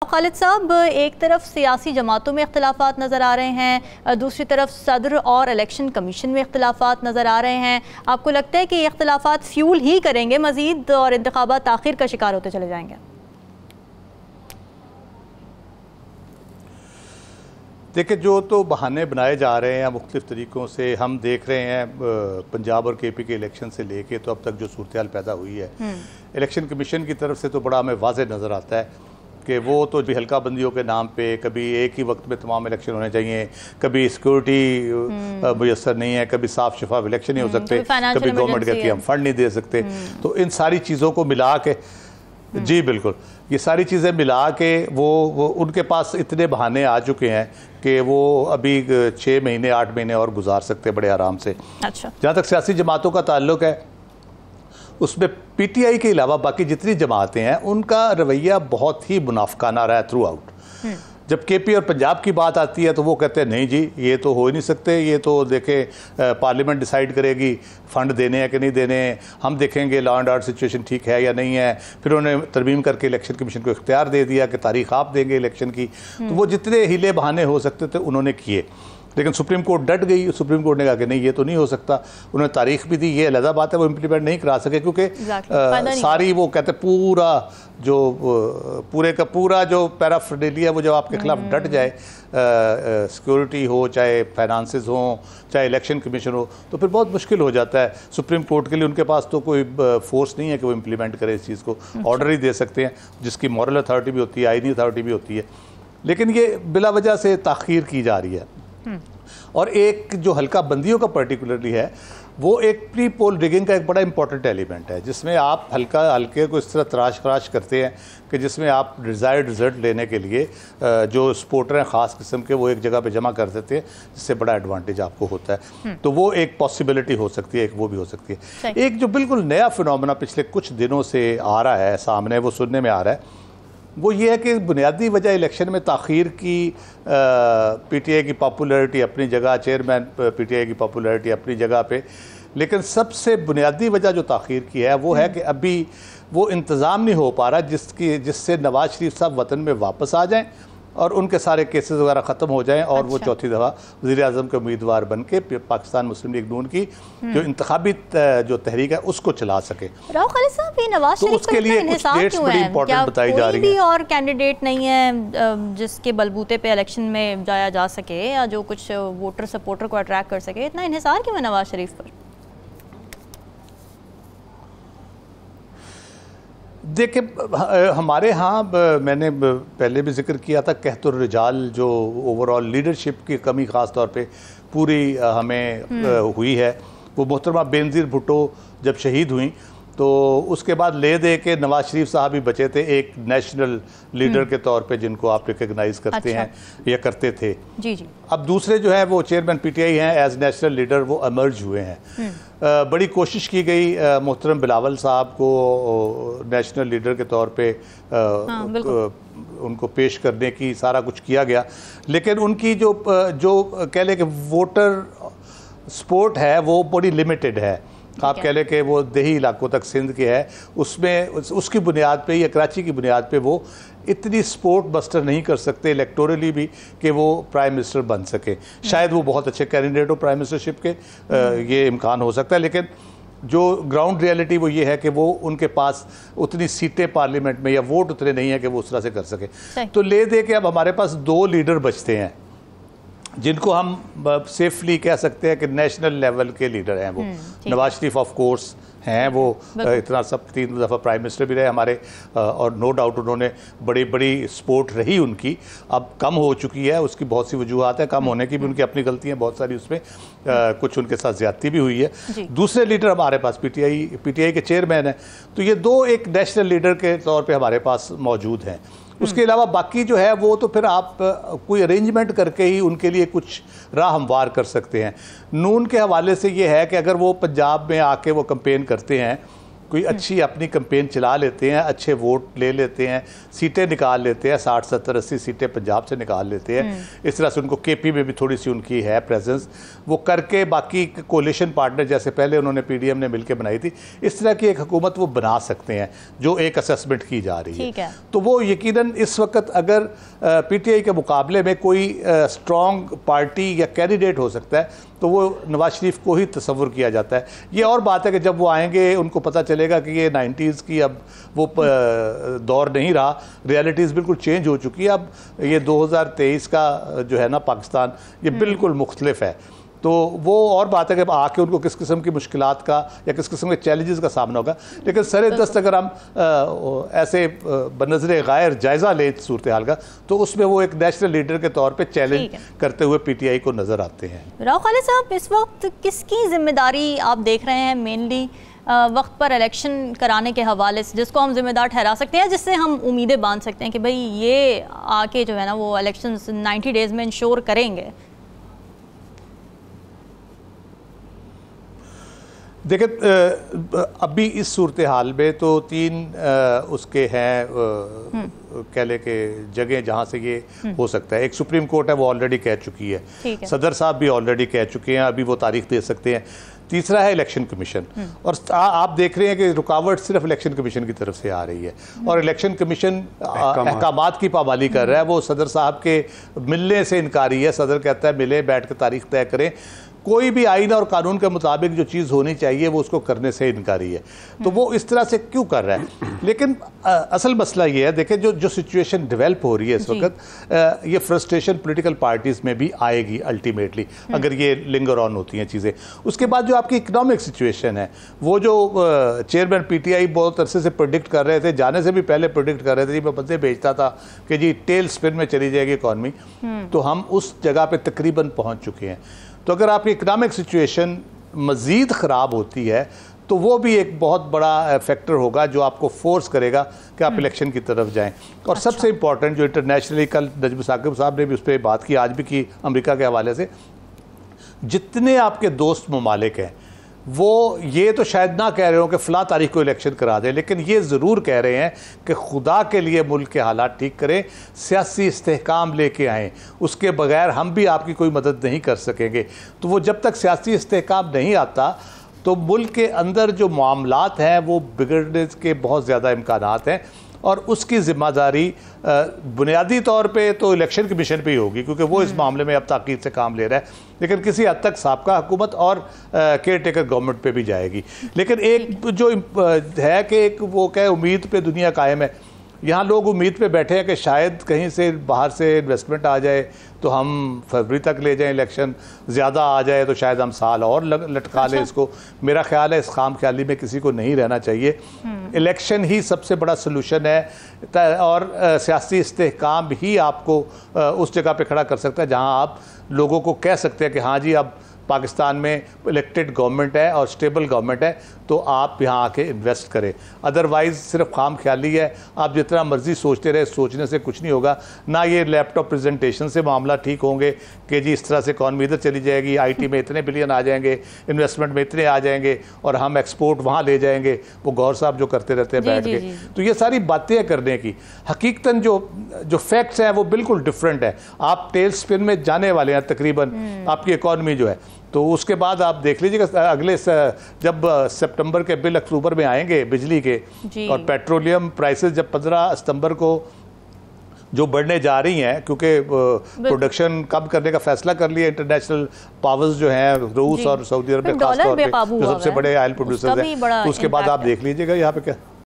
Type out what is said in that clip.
खालिद साहब, एक तरफ सियासी जमातों में इख्तिलाफात नज़र आ रहे हैं, दूसरी तरफ सदर और इलेक्शन कमीशन में इख्तिलाफात नज़र आ रहे हैं। आपको लगता है कि ये इख्तिलाफात फ्यूल ही करेंगे मज़ीद और इंतखाबात ताख़ीर का शिकार होते चले जाएंगे? देखिए, जो तो बहाने बनाए जा रहे हैं मुख्तलिफ़ तरीक़ों से, हम देख रहे हैं पंजाब और KP के इलेक्शन से लेके तो अब तक जो सूरत हाल पैदा हुई है, इलेक्शन कमीशन की तरफ से तो बड़ा हमें वाज़ेह नज़र आता है कि वो तो भी हल्का बंदियों के नाम पे कभी एक ही वक्त में तमाम इलेक्शन होने चाहिए, कभी सिक्योरिटी मुयसर नहीं है, कभी साफ शफाफ इलेक्शन नहीं हो सकते, कभी गवर्नमेंट कहती है हम फंड नहीं दे सकते। तो इन सारी चीज़ों को मिला के, जी बिल्कुल, ये सारी चीज़ें मिला के वो उनके पास इतने बहाने आ चुके हैं कि वो अभी 6 महीने 8 महीने और गुजार सकते बड़े आराम से। अच्छा, जहाँ तक सियासी जमातों का ताल्लुक है, उसमें PTI के अलावा बाकी जितनी जमातें हैं उनका रवैया बहुत ही मुनाफिकाना रहा है थ्रू आउट। जब KP और पंजाब की बात आती है तो वो कहते हैं नहीं जी, ये तो हो ही नहीं सकते, ये तो देखें पार्लियामेंट डिसाइड करेगी फ़ंड देने हैं कि नहीं देने, हम देखेंगे लॉ एंड ऑर्डर सिचुएशन ठीक है या नहीं है। फिर उन्होंने तरमीम करके इलेक्शन कमीशन को इख्तियार दे दिया कि तारीख आप देंगे इलेक्शन की। तो वो जितने हीले बहाने हो सकते थे उन्होंने किए, लेकिन सुप्रीम कोर्ट डट गई। सुप्रीम कोर्ट ने कहा कि नहीं, ये तो नहीं हो सकता। उन्होंने तारीख भी दी, ये अलग बात है, वो इम्प्लीमेंट नहीं करा सके क्योंकि सारी वो कहते पूरा जो पूरे का पूरा जो पैराफर्नेलिया वो जब आपके खिलाफ डट जाए, सिक्योरिटी हो, चाहे फाइनेंसेस हो, चाहे इलेक्शन कमीशन हो, तो फिर बहुत मुश्किल हो जाता है सुप्रीम कोर्ट के लिए। उनके पास तो कोई फोर्स नहीं है कि वो इम्प्लीमेंट करे इस चीज़ को। ऑर्डर ही दे सकते हैं जिसकी मॉरल अथॉरिटी भी होती है, आईनी अथॉरिटी भी होती है, लेकिन ये बिला वजह से ताख़ीर की जा रही है। और एक जो हल्का बंदियों का पर्टिकुलरली है, वो एक प्री पोल रिगिंग का एक बड़ा इंपॉर्टेंट एलिमेंट है, जिसमें आप हल्के को इस तरह तराश करते हैं कि जिसमें आप डिज़ायर्ड रिजल्ट लेने के लिए जो सपोर्टर हैं ख़ास किस्म के, वो एक जगह पे जमा कर देते हैं, जिससे बड़ा एडवांटेज आपको होता है। तो वो एक पॉसिबिलिटी हो सकती है, एक वो भी हो सकती है। एक जो बिल्कुल नया फिनोमेना पिछले कुछ दिनों से आ रहा है सामने, वो सुनने में आ रहा है, वो ये है कि बुनियादी वजह इलेक्शन में ताख़ीर की PTI की पॉपुलैरिटी अपनी जगह, चेयरमैन PTI की पॉपुलैरिटी अपनी जगह पे, लेकिन सबसे बुनियादी वजह जो ताख़ीर की है वो है कि अभी वो इंतज़ाम नहीं हो पा रहा जिससे नवाज़ शरीफ साहब वतन में वापस आ जाएं और उनके सारे केसेस वगैरह ख़त्म हो जाएं और वो चौथी दफ़ा वज़ीर-ए-आज़म के उम्मीदवार बन के पाकिस्तान मुस्लिम लीग नून की जो इंतखाबी जो तहरीक है उसको चला सके। राव खालिद साहब, ये नवाज शरीफ उसके लिए कुछ डेट्स बड़ी इंपॉर्टेंट बताई जा रही है। भी और कैंडिडेट नहीं है जिसके बलबूते पे इलेक्शन में जाया जा सके या जो कुछ वोटर सपोर्टर को अट्रैक्ट कर सके, इतना इन्हिसार क्यों है नवाज शरीफ पर? देखिए, हमारे यहाँ मैंने पहले भी जिक्र किया था, कहतुर रिजाल जो ओवरऑल लीडरशिप की कमी ख़ास तौर पे पूरी हमें हुई है। वो मोहतरमा बेनज़ीर भुट्टो जब शहीद हुई तो उसके बाद ले दे के नवाज शरीफ साहब ही बचे थे एक नेशनल लीडर के तौर पे जिनको आप रिकग्नाइज करते हैं या करते थे। जी जी। अब दूसरे जो है वो चेयरमैन PTI हैं एज नेशनल लीडर, वो एमर्ज हुए हैं। बड़ी कोशिश की गई मोहतरम बिलावल साहब को नेशनल लीडर के तौर पे उनको पेश करने की, सारा कुछ किया गया, लेकिन उनकी जो कह लें कि वोटर सपोर्ट है वो बड़ी लिमिटेड है। आप कह लें कि वो देही इलाकों तक सिंध के है, उसमें उसकी बुनियाद पे या कराची की बुनियाद पे वो इतनी सपोर्ट बस्टर नहीं कर सकते इलेक्टोरली भी कि वो प्राइम मिनिस्टर बन सके। शायद वो बहुत अच्छे कैंडिडेट हो प्राइम मिनिस्टरशिप के, ये इम्कान हो सकता है, लेकिन जो ग्राउंड रियलिटी वो ये है कि वो उनके पास उतनी सीटें पार्लियामेंट में या वोट उतने नहीं है कि वो उस तरह से कर सके। तो ले दे के अब हमारे पास 2 लीडर बचते हैं जिनको हम सेफली कह सकते हैं कि नेशनल लेवल के लीडर हैं। वो नवाज शरीफ ऑफ कोर्स हैं, वो इतना सब 3 दफ़ा प्राइम मिनिस्टर भी रहे हमारे, और नो डाउट उन्होंने बड़ी सपोर्ट रही उनकी, अब कम हो चुकी है, उसकी बहुत सी वजूहत है, कम होने की भी उनकी अपनी गलतियाँ बहुत सारी उसमें, कुछ उनके साथ ज्यादती भी हुई है। दूसरे लीडर हमारे पास PTI के चेयरमैन हैं, तो ये 2 एक नेशनल लीडर के तौर पर हमारे पास मौजूद हैं। उसके अलावा बाकी जो है वो तो फिर आप कोई अरेंजमेंट करके ही उनके लिए कुछ राह हमवार कर सकते हैं। नून के हवाले से ये है कि अगर वो पंजाब में आके वो कैंपेन करते हैं कोई अच्छी अपनी कैंपेन चला लेते हैं, अच्छे वोट ले लेते हैं, सीटें निकाल लेते हैं, 60 70 80 सीटें पंजाब से निकाल लेते हैं, इस तरह से उनको केपी में भी थोड़ी सी उनकी है प्रेजेंस, वो करके बाकी कोलिशन पार्टनर जैसे पहले उन्होंने पीडीएम ने मिलकर बनाई थी, इस तरह की एक हुकूमत वो बना सकते हैं जो एक असेसमेंट की जा रही है। तो वो यकीनन इस वक्त अगर पीटीआई के मुकाबले में कोई स्ट्रॉन्ग पार्टी या कैंडिडेट हो सकता है तो वो नवाज शरीफ को ही तस्वुर किया जाता है। ये और बात है कि जब वो आएंगे उनको पता चलेगा कि ये 90s की अब वो दौर नहीं रहा, रियलिटीज़ बिल्कुल चेंज हो चुकी है। अब ये 2023 का जो है ना पाकिस्तान, ये बिल्कुल मुख्तलिफ है। तो वो और बात है कि आके उनको किस किस्म की मुश्किलात का या किस किस्म के चैलेंजेस का सामना होगा। लेकिन सरे दस्त अगर हम ऐसे बनज़रे गायर जायज़ा लें सूरत हाल का, तो उसमें वो एक नेशनल लीडर के तौर पे चैलेंज करते हुए पीटीआई को नज़र आते हैं। राव खालिद साहब, इस वक्त किसकी जिम्मेदारी आप देख रहे हैं मेनली वक्त पर इलेक्शन कराने के हवाले से, जिसको हम जिम्मेदार ठहरा सकते हैं, जिससे हम उम्मीदें बांध सकते हैं कि भाई ये आके जो है ना वो इलेक्शन 90 डेज़ में इंश्योर करेंगे? देखिए, अभी इस सूरत हाल में तो 3 उसके हैं कह ले के जगह जहाँ से ये हो सकता है। एक सुप्रीम कोर्ट है, वो ऑलरेडी कह चुकी है, सदर साहब भी ऑलरेडी कह चुके हैं, अभी वो तारीख दे सकते हैं। तीसरा है इलेक्शन कमीशन, और आप देख रहे हैं कि रुकावट सिर्फ इलेक्शन कमीशन की तरफ से आ रही है, और इलेक्शन कमीशन अहकामात की पाबंदी कर रहा है। वो सदर साहब के मिलने से इनकारी है, सदर कहता है मिले, बैठ कर तारीख तय करें। कोई भी आइन और कानून के मुताबिक जो चीज़ होनी चाहिए वो उसको करने से इनकारी है। तो वो इस तरह से क्यों कर रहा है? लेकिन असल मसला ये है, देखें जो सिचुएशन डेवलप हो रही है इस वक्त, ये फ्रस्ट्रेशन पॉलिटिकल पार्टीज़ में भी आएगी अल्टीमेटली, अगर ये लिंगर ऑन होती हैं चीज़ें। उसके बाद जो आपकी इकनॉमिक सिचुएशन है, वो जो चेयरमैन पीटीआई बहुत अरसे से प्रेडिक्ट कर रहे थे, जाने से भी पहले प्रेडिक्ट कर रहे थे, मैं बंदे भेजता था कि जी टेल स्पिन में चली जाएगी इकॉनमी, तो हम उस जगह पर तकरीबन पहुँच चुके हैं। तो अगर आपकी इकनॉमिक सिचुएशन मज़ीद ख़राब होती है तो वो भी एक बहुत बड़ा फैक्टर होगा जो आपको फोर्स करेगा कि आप इलेक्शन की तरफ जाएं। और सबसे इम्पॉर्टेंट जो इंटरनेशनली, कल नजम साकिब साहब ने भी उस पर बात की, आज भी की अमेरिका के हवाले से, जितने आपके दोस्त ममालिक हैं वो ये तो शायद ना कह रहे हो कि फ़लाँ तारीख को इलेक्शन करा दें, लेकिन ये ज़रूर कह रहे हैं कि खुदा के लिए मुल्क के हालात ठीक करें, सियासी इस्तेहकाम लेके आएँ, उसके बगैर हम भी आपकी कोई मदद नहीं कर सकेंगे। तो वो जब तक सियासी इस्तेहकाम नहीं आता तो मुल्क के अंदर जो मामलात हैं वो बिगड़ने के बहुत ज़्यादा इम्कानात हैं, और उसकी ज़िम्मेदारी बुनियादी तौर पे तो इलेक्शन कमीशन पे ही होगी, क्योंकि वो इस मामले में अब ताक़ीद से काम ले रहा है, लेकिन किसी हद तक साबका हुकूमत और केयर टेकर गवर्नमेंट पे भी जाएगी। लेकिन एक जो है कि एक वो क्या उम्मीद पे दुनिया कायम है, यहाँ लोग उम्मीद पे बैठे हैं कि शायद कहीं से बाहर से इन्वेस्टमेंट आ जाए तो हम फरवरी तक ले जाएं, इलेक्शन ज़्यादा आ जाए तो शायद हम साल और लटका लें इसको। मेरा ख्याल है इस खाम ख्याली में किसी को नहीं रहना चाहिए। इलेक्शन ही सबसे बड़ा सलूशन है, और सियासी इस्तेहकाम ही आपको उस जगह पे खड़ा कर सकता है जहाँ आप लोगों को कह सकते हैं कि हाँ जी अब पाकिस्तान में इलेक्टेड गवर्नमेंट है और स्टेबल गवर्नमेंट है, तो आप यहाँ आके इन्वेस्ट करें। अदरवाइज़ सिर्फ खाम ख्याली है, आप जितना मर्जी सोचते रहे, सोचने से कुछ नहीं होगा। ना ये लैपटॉप प्रेजेंटेशन से मामला ठीक होंगे कि जी इस तरह से इकॉनमी इधर चली जाएगी, आईटी में इतने बिलियन आ जाएंगे, इन्वेस्टमेंट में इतने आ जाएंगे और हम एक्सपोर्ट वहाँ ले जाएंगे, वो गौर साहब जो करते रहते हैं बैठ के। तो ये सारी बातें करने की हकीकतन जो फैक्ट्स हैं वो बिल्कुल डिफरेंट है। आप टेल स्पिन में जाने वाले हैं तकरीबन आपकी इकॉनमी जो है। तो उसके बाद आप देख लीजिएगा अगले जब सितंबर के बिल अक्टूबर में आएंगे बिजली के, और पेट्रोलियम प्राइसेस जब 15 सितंबर को जो बढ़ने जा रही हैं, क्योंकि प्रोडक्शन कम करने का फैसला कर लिया इंटरनेशनल पावर्स जो हैं, रूस और सऊदी अरब में खास तौर पे जो सबसे बड़े ऑयल प्रोड्यूसर्स हैं। तो उसके बाद आप देख लीजिएगा यहाँ पे क्या